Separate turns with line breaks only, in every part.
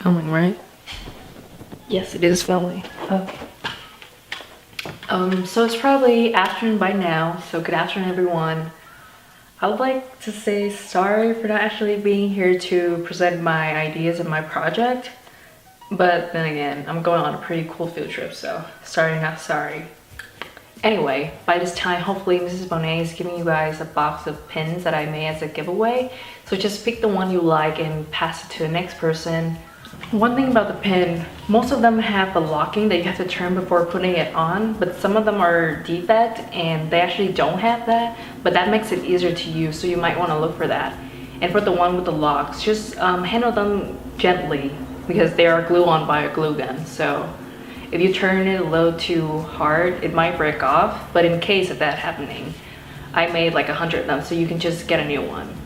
Filming, right? Yes, it is filming. Okay. So it's probably afternoon by now, so good afternoon, everyone. I would like to say sorry for not actually being here to present my ideas and my project. But then again, I'm going on a pretty cool field trip, so sorry, not sorry. Anyway, by this time, hopefully Mrs. Bonet is giving you guys a box of pins that I made as a giveaway. So just pick the one you like and pass it to the next person. One thing about the pin, most of them have the locking that you have to turn before putting it on, but some of them are defect and they actually don't have that, but that makes it easier to use, so you might want to look for that. And for the one with the locks, just handle them gently because they are glue on by a glue gun. So if you turn it a little too hard, it might break off, but in case of that happening, I made like 100 of them, so you can just get a new one.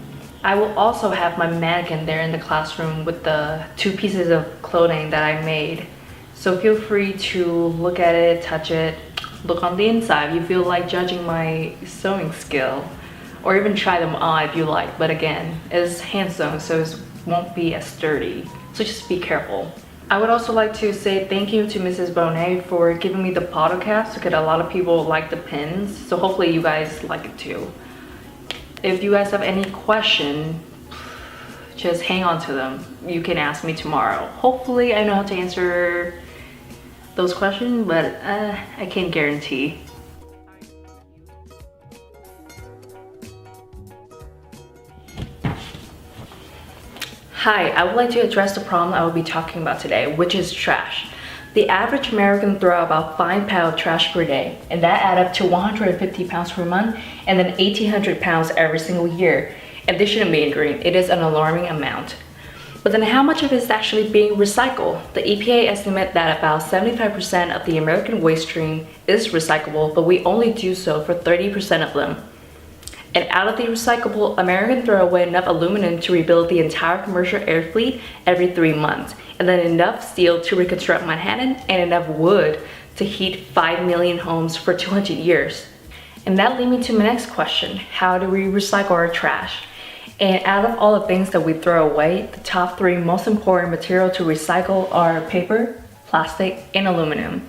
I will also have my mannequin there in the classroom with the 2 pieces of clothing that I made. So feel free to look at it, touch it, look on the inside if you feel like judging my sewing skill, or even try them on if you like. But again, it's hand sewn, so it won't be as sturdy. So just be careful. I would also like to say thank you to Mrs. Bonet for giving me the podcast because a lot of people like the pins. So hopefully you guys like it too. If you guys have any question, just hang on to them. You can ask me tomorrow. Hopefully I know how to answer those questions, but I can't guarantee. Hi, I would like to address the problem I will be talking about today, which is trash. The average American throw about 5 pounds of trash per day, and that adds up to 150 pounds per month, and then 1,800 pounds every single year. And this shouldn't be ignored. It is an alarming amount. But then how much of it is actually being recycled? The EPA estimates that about 75% of the American waste stream is recyclable, but we only do so for 30% of them. And out of the recyclable, Americans throw away enough aluminum to rebuild the entire commercial air fleet every 3 months, and then enough steel to reconstruct Manhattan, and enough wood to heat 5 million homes for 200 years. And that leads me to my next question: how do we recycle our trash? And out of all the things that we throw away, the top 3 most important materials to recycle are paper, plastic, and aluminum.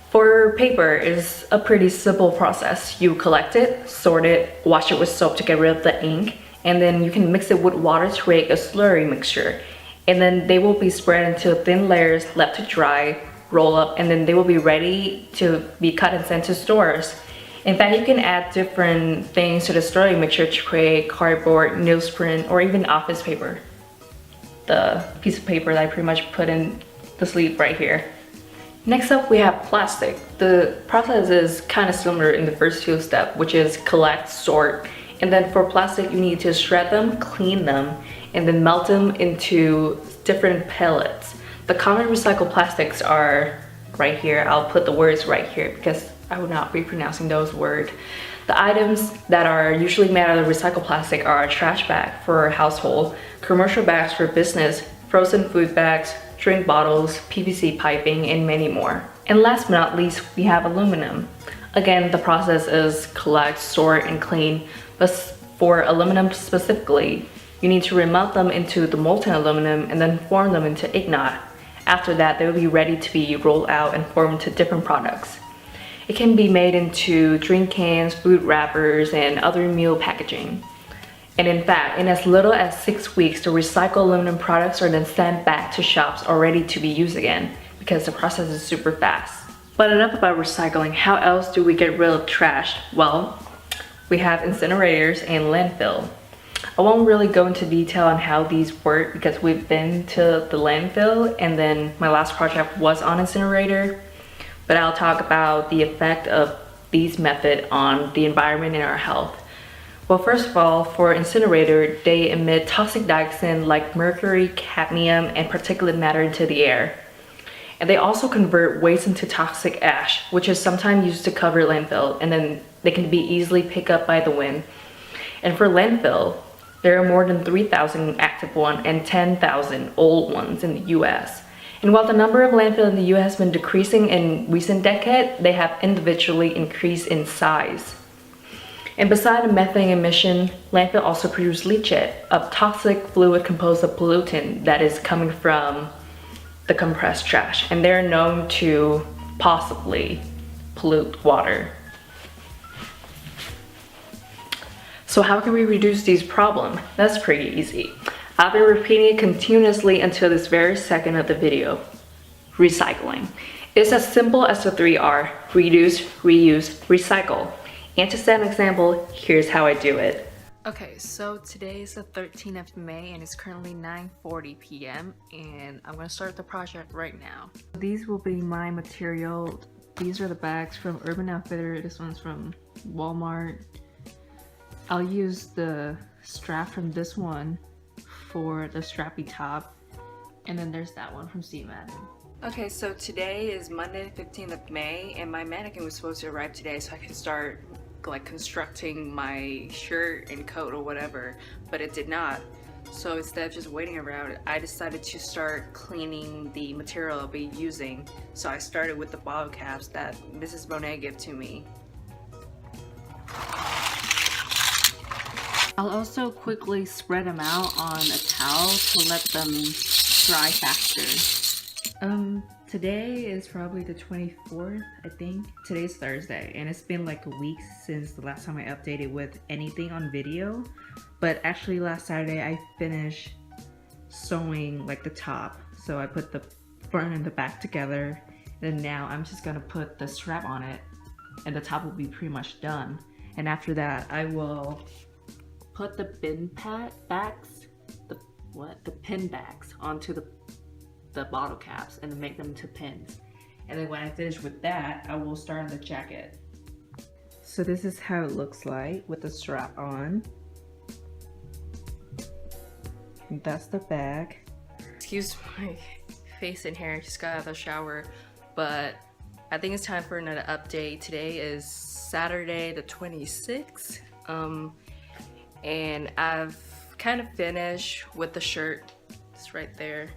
For paper, it's a pretty simple process. You collect it, sort it, wash it with soap to get rid of the ink, and then you can mix it with water to create a slurry mixture. And then they will be spread into thin layers, left to dry, roll up, and then they will be ready to be cut and sent to stores. In fact, you can add different things to the slurry mixture to create cardboard, newsprint, or even office paper. The piece of paper that I pretty much put in the sleeve right here. Next up, we have plastic. The process is kind of similar in the first 2 steps, which is collect, sort, and then for plastic, you need to shred them, clean them, and then melt them into different pellets. The common recycled plastics are right here. I'll put the words right here because I will not be pronouncing those words. The items that are usually made out of recycled plastic are a trash bag for a household, commercial bags for business, frozen food bags, drink bottles, PVC piping, and many more. And last but not least, we have aluminum. Again, the process is collect, sort, and clean, but for aluminum specifically, you need to remelt them into the molten aluminum and then form them into ignite. After that, they will be ready to be rolled out and formed into different products. It can be made into drink cans, food wrappers, and other meal packaging. And in fact, in as little as 6 weeks, the recycled aluminum products are then sent back to shops or ready to be used again because the process is super fast. But enough about recycling. How else do we get rid of trash? Well, we have incinerators and landfill. I won't really go into detail on how these work because we've been to the landfill and then my last project was on incinerator. But I'll talk about the effect of these methods on the environment and our health. Well, first of all, for incinerator, they emit toxic dioxin like mercury, cadmium, and particulate matter into the air. And they also convert waste into toxic ash, which is sometimes used to cover landfill, and then they can be easily picked up by the wind. And for landfill, there are more than 3,000 active ones and 10,000 old ones in the US. And while the number of landfills in the US has been decreasing in recent decades, they have individually increased in size. And beside the methane emission, landfill also produce leachate, a toxic fluid composed of pollutant that is coming from the compressed trash, and they're known to possibly pollute water. So how can we reduce these problems? That's pretty easy. I've been repeating it continuously until this very second of the video. Recycling. It's as simple as the 3R: reduce, reuse, recycle. And to set an example, here's how I do it. Okay, so today is the 13th of May and it's currently 9:40 p.m. and I'm gonna start the project right now. These will be my material. These are the bags from Urban Outfitters. This one's from Walmart. I'll use the strap from this one for the strappy top, and then there's that one from Steve Madden. Okay, so today is Monday the 15th of May and my mannequin was supposed to arrive today so I could start like constructing my shirt and coat or whatever, but it did not. So instead of just waiting around, I decided to start cleaning the material I'll be using. So I started with the bottle caps that Mrs. Bonet gave to me. I'll also quickly spread them out on a towel to let them dry faster. Today is probably the 24th, I think. Today's Thursday, and it's been like a week since the last time I updated with anything on video. But actually last Saturday I finished sewing like the top. So I put the front and the back together, and now I'm just gonna put the strap on it, and the top will be pretty much done. And after that, I will put the bin backs, the pin backs onto the bottle caps and then make them into pins. And then when I finish with that, I will start on the jacket. So this is how it looks like with the strap on. And that's the bag. Excuse my face and hair, I just got out of the shower, but I think it's time for another update. Today is Saturday the 26th, and I've kind of finished with the shirt. It's right there.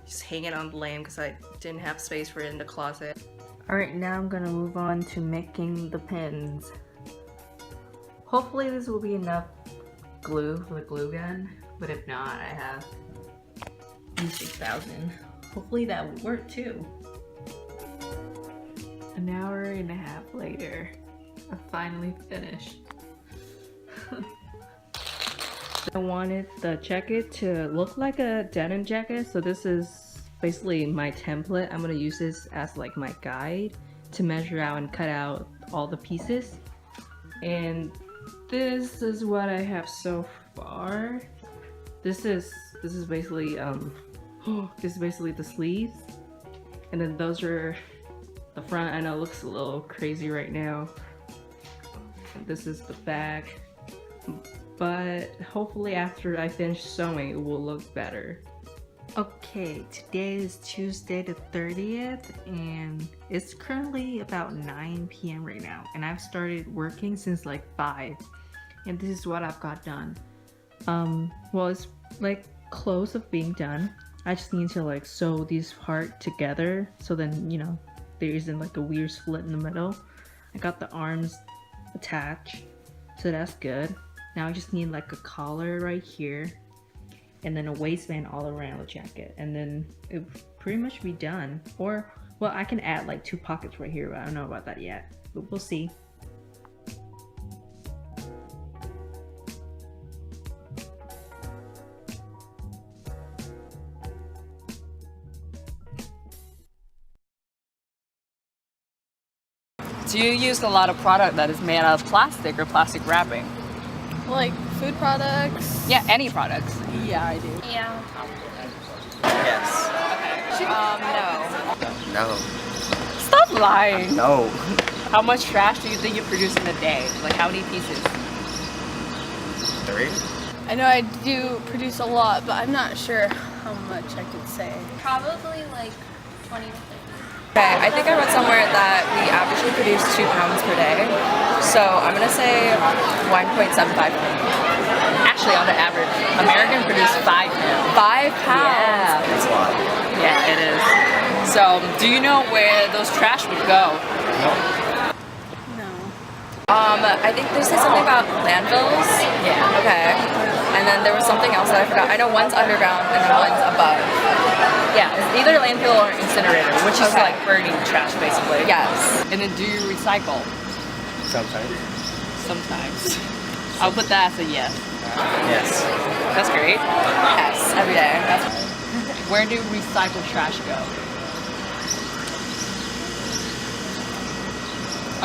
Just hanging on the lamb because I didn't have space for it in the closet. Alright, now I'm gonna move on to making the pins. Hopefully this will be enough glue for the glue gun, but if not, I have E6000. Hopefully that will work too. An hour and a half later, I finally finished. I wanted the jacket to look like a denim jacket, so this is basically my template. I'm gonna use this as like my guide to measure out and cut out all the pieces. And this is what I have so far. This is basically this is basically the sleeves, and then those are the front. I know it looks a little crazy right now. And this is the back. But hopefully after I finish sewing, it will look better. Okay, today is Tuesday the 30th, and it's currently about 9 p.m. right now, and I've started working since like 5, and this is what I've got done. Well, it's like close of being done. I just need to like sew these parts together, so then, you know, there isn't like a weird split in the middle. I got the arms attached, so that's good. Now I just need like a collar right here, and then a waistband all around the jacket, and then it'll pretty much be done. Or, well, I can add like 2 pockets right here, but I don't know about that yet, but we'll see.
Do you use a lot of product that is made out of plastic or plastic wrapping?
Like food products?
Yeah, any products.
Yeah, I do.
Yeah.
Yes.
No.
No.
Stop lying.
No.
How much trash do you think you produce in a day? Like how many pieces?
3?
I know I do produce a lot, but I'm not sure how much I could say.
Probably like 20 to 30.
Okay, I think I read somewhere that we averagely produce 2 pounds per day. So I'm gonna say 1.75 pounds.
Actually, on the average, American produce 5 pounds.
5 pounds?
Yeah.
That's a lot.
Yeah, it is. So, do you know where those trash would go?
No.
I think they said something about landfills.
Yeah.
Okay. And then there was something else that I forgot. I know one's underground and then one's above.
Yeah, it's either landfill or incinerator, which is
Okay.
like burning trash basically.
Yes.
And then do you recycle?
Sometimes.
Sometimes. I'll put that as a yes.
Yes.
That's great.
Yes, every day. That's
Where do recycled trash go?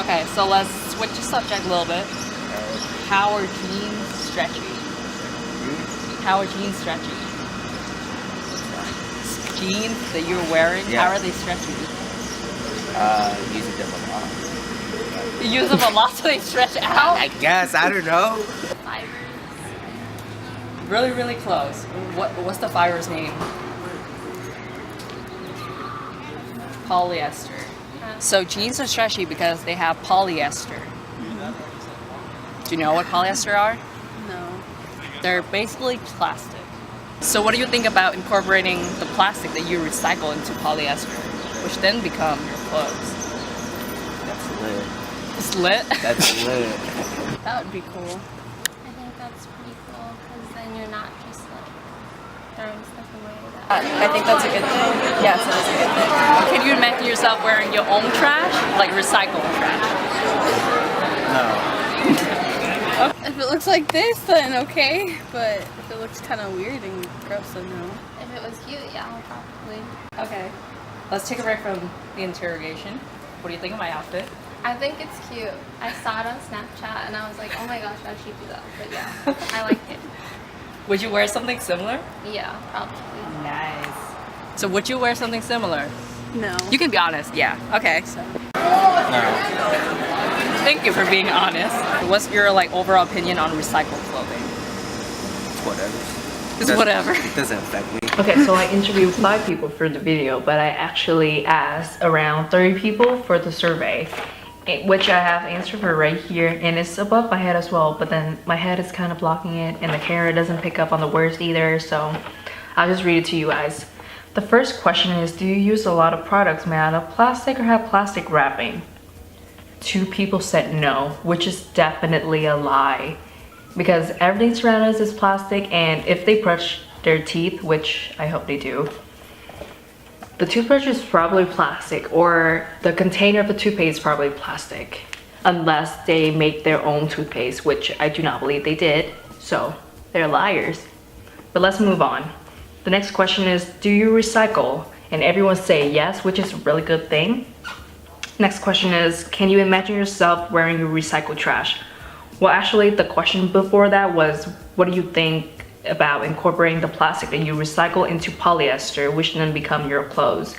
Okay, so let's switch the subject a little bit. How are jeans stretchy? How are jeans stretchy? Jeans that you're wearing,
Yeah.
how are they stretchy?
Using them a lot.
You use them a lot so they stretch out?
I guess, I don't know.
Fibers.
Really, really close. What's the fiber's name? Polyester. So jeans are stretchy because they have polyester. Do you know what polyester are?
No.
They're basically plastic. So what do you think about incorporating the plastic that you recycle into polyester, which then become your clothes?
That's lit.
It's lit.
That's lit.
That would be cool.
I think that's pretty cool because then you're not just like throwing stuff away. That
I think that's a good thing. Yes, it is a good thing.
Can you imagine yourself wearing your own trash, like recycled trash?
No.
If it looks like this, then okay. But if it looks kind of weird and gross, then no.
if it was cute, yeah, probably.
Okay. Let's take a break from the interrogation. What do you think of my outfit?
I think it's cute. I saw it on Snapchat and I was like, oh my gosh, how'd she do that? But yeah, I like it.
Would you wear something similar?
Yeah, probably.
Nice. So would you wear something similar?
No.
You can be honest, yeah. Okay.
No.
Thank you for being honest. What's your like overall opinion on recycled clothing?
It's whatever.
It's whatever.
It doesn't affect me.
Okay, so I interviewed 5 people for the video, but I actually asked around 30 people for the survey, which I have answer for right here, and it's above my head as well, but then my head is kind of blocking it, and the camera doesn't pick up on the words either, so I'll just read it to you guys. The first question is, do you use a lot of products made out of plastic or have plastic wrapping? 2 people said no, which is definitely a lie, because everything surrounding us is plastic, and if they brush their teeth, which I hope they do, the toothbrush is probably plastic, or the container of the toothpaste is probably plastic, unless they make their own toothpaste, which I do not believe they did, so they're liars. But let's move on. The next question is, do you recycle? And everyone say yes, which is a really good thing. Next question is, can you imagine yourself wearing your recycled trash? Well, actually, the question before that was, what do you think about incorporating the plastic that you recycle into polyester, which then become your clothes?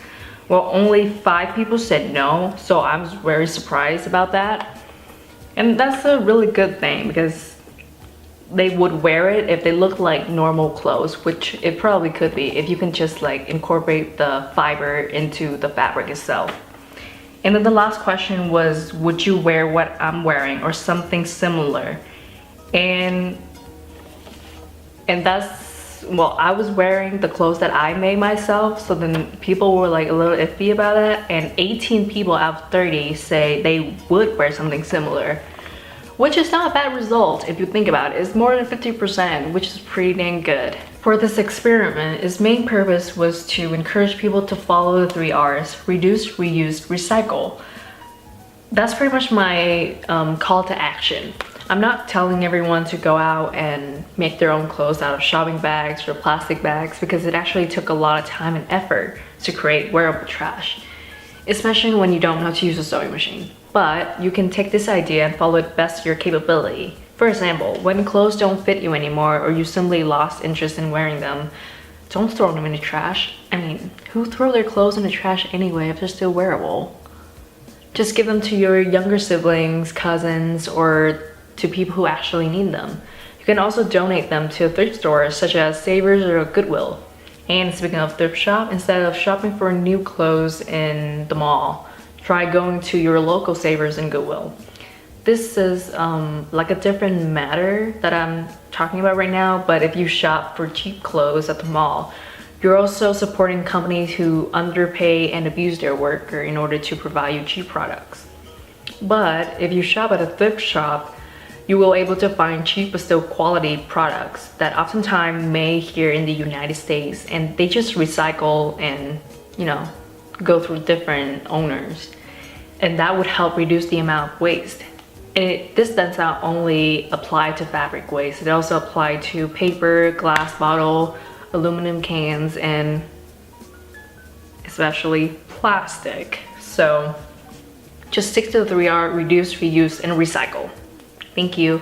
Well, only 5 people said no, so I was very surprised about that. And that's a really good thing, because they would wear it if they look like normal clothes, which it probably could be if you can just like incorporate the fiber into the fabric itself. And then the last question was, would you wear what I'm wearing or something similar? And that's, well, I was wearing the clothes that I made myself, so then people were like a little iffy about it, and 18 people out of 30 say they would wear something similar, which is not a bad result if you think about it. It's more than 50%, which is pretty dang good. For this experiment, its main purpose was to encourage people to follow the 3 R's: reduce, reuse, recycle. That's pretty much my call to action. I'm not telling everyone to go out and make their own clothes out of shopping bags or plastic bags, because it actually took a lot of time and effort to create wearable trash, especially when you don't know how to use a sewing machine. But you can take this idea and follow it best to your capability. For example, when clothes don't fit you anymore, or you simply lost interest in wearing them, don't throw them in the trash. I mean, who throw their clothes in the trash anyway if they're still wearable? Just give them to your younger siblings, cousins, or to people who actually need them. You can also donate them to thrift stores such as Savers or Goodwill. And speaking of thrift shop, instead of shopping for new clothes in the mall, try going to your local Savers and Goodwill. This is like a different matter that I'm talking about right now, but if you shop for cheap clothes at the mall, you're also supporting companies who underpay and abuse their worker in order to provide you cheap products. But if you shop at a thrift shop, you will able to find cheap but still quality products that oftentimes made here in the United States, and they just recycle and, you know, go through different owners, and that would help reduce the amount of waste. And this does not only apply to fabric waste, it also applies to paper, glass bottle, aluminum cans, and especially plastic. So just stick to the 3R: reduce, reuse, and recycle. Thank you.